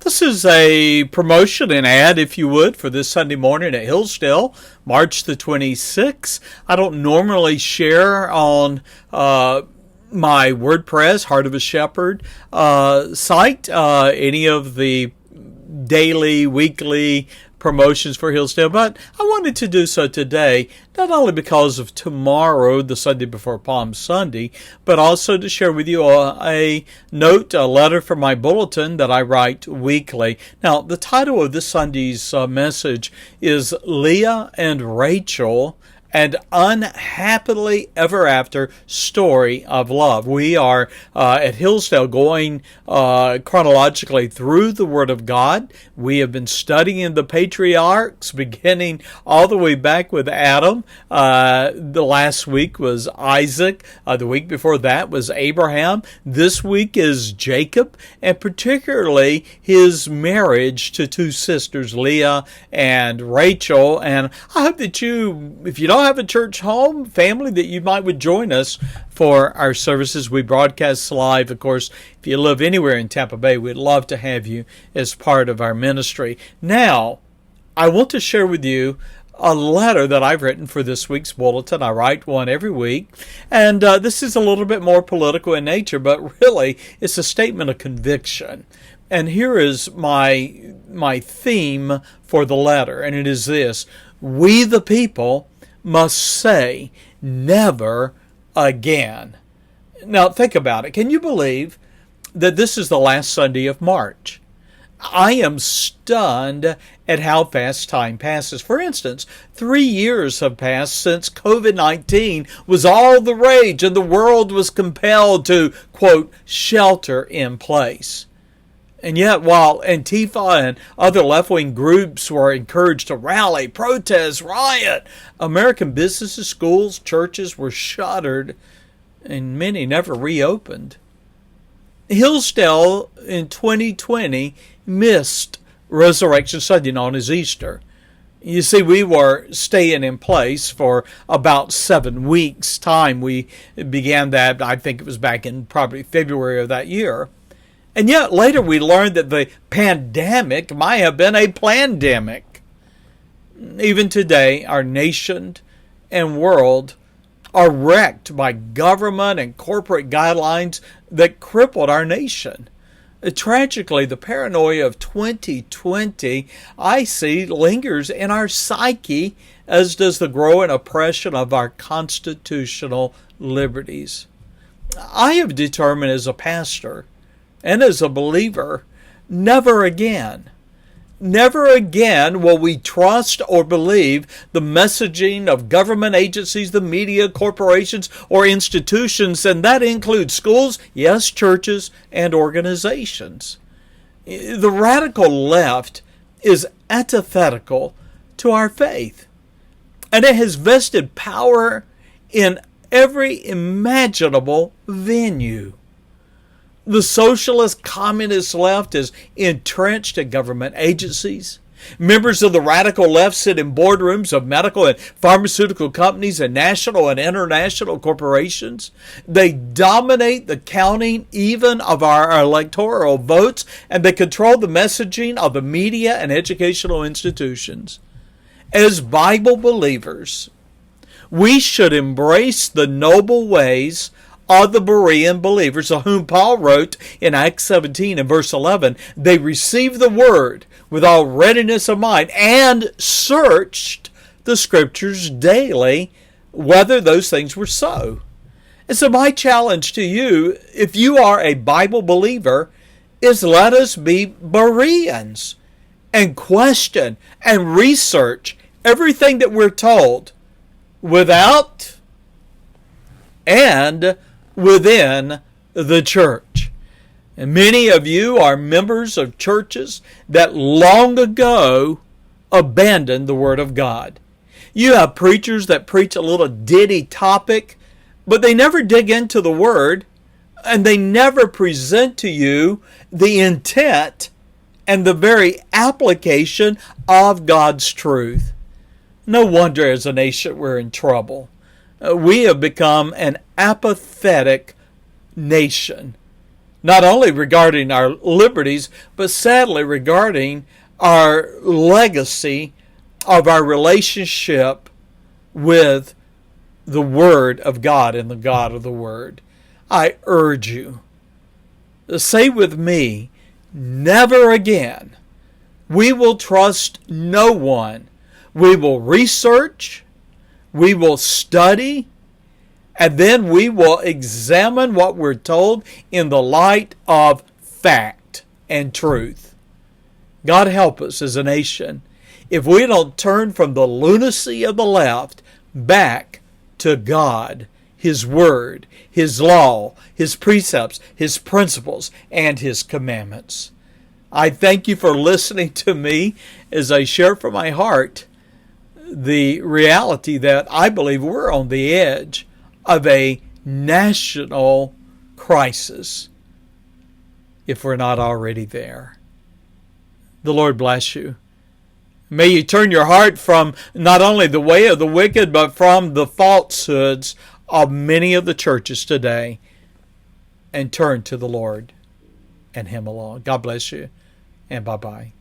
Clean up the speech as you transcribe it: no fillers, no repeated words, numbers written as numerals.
This is a promotion and ad, if you would, for this Sunday morning at Hillsdale, March the 26th. I don't normally share on my WordPress, Heart of a Shepherd site any of the daily, weekly promotions for Hillsdale, but I wanted to do so today, not only because of tomorrow, the Sunday before Palm Sunday, but also to share with you a letter from my bulletin that I write weekly. Now, the title of this Sunday's message is Leah and Rachel, an unhappily ever after story of love. We are at Hillsdale going chronologically through the Word of God. We have been studying the patriarchs, beginning all the way back with Adam. The last week was Isaac. The week before that was Abraham. This week is Jacob, and particularly his marriage to two sisters, Leah and Rachel. And I hope that you, if you don't have a church home family, that you would join us for our services. We broadcast live. Of course, if you live anywhere in Tampa Bay, we'd love to have you as part of our ministry. Now, I want to share with you a letter that I've written for this week's bulletin. I write one every week, and this is a little bit more political in nature, but really it's a statement of conviction. And here is my theme for the letter, and it is this: we the people must say never again. Now think about it. Can you believe that this is the last Sunday of March? I am stunned at how fast time passes. For instance, 3 years have passed since COVID-19 was all the rage and the world was compelled to, quote, shelter in place. And yet, while Antifa and other left-wing groups were encouraged to rally, protest, riot, American businesses, schools, churches were shuttered, and many never reopened. Hillsdale in 2020 missed Resurrection Sunday, known as Easter. You see, we were staying in place for about 7 weeks' time. We began that, I think it was back in probably February of that year. And yet later we learned that the pandemic might have been a plandemic. Even today, our nation and world are wrecked by government and corporate guidelines that crippled our nation. Tragically, the paranoia of 2020, I see, lingers in our psyche, as does the growing oppression of our constitutional liberties. I have determined as a pastor and as a believer, never again will we trust or believe the messaging of government agencies, the media, corporations, or institutions, and that includes schools, yes, churches, and organizations. The radical left is antithetical to our faith, and it has vested power in every imaginable venue. The socialist communist left is entrenched in government agencies. Members of the radical left sit in boardrooms of medical and pharmaceutical companies and national and international corporations. They dominate the counting even of our electoral votes, and they control the messaging of the media and educational institutions. As Bible believers, we should embrace the noble ways of the Berean believers, of whom Paul wrote in Acts 17 and verse 11, they received the word with all readiness of mind and searched the scriptures daily whether those things were so. And so my challenge to you, if you are a Bible believer, is let us be Bereans and question and research everything that we're told without and within the church. And many of you are members of churches that long ago abandoned the Word of God. You have preachers that preach a little ditty topic, but they never dig into the Word, and they never present to you the intent and the very application of God's truth. No wonder as a nation we're in trouble. We have become an apathetic nation. not only regarding our liberties, but sadly regarding our legacy of our relationship with the Word of God and the God of the Word. I urge you, say with me, never again. We will trust no one. We will research, we will study, and then we will examine what we're told in the light of fact and truth. God help us as a nation if we don't turn from the lunacy of the left back to God, His Word, His law, His precepts, His principles, and His commandments. I thank you for listening to me as I share from my heart the reality that I believe we're on the edge of a national crisis if we're not already there. The Lord bless you. May you turn your heart from not only the way of the wicked, but from the falsehoods of many of the churches today, and turn to the Lord and Him alone. God bless you, and bye-bye.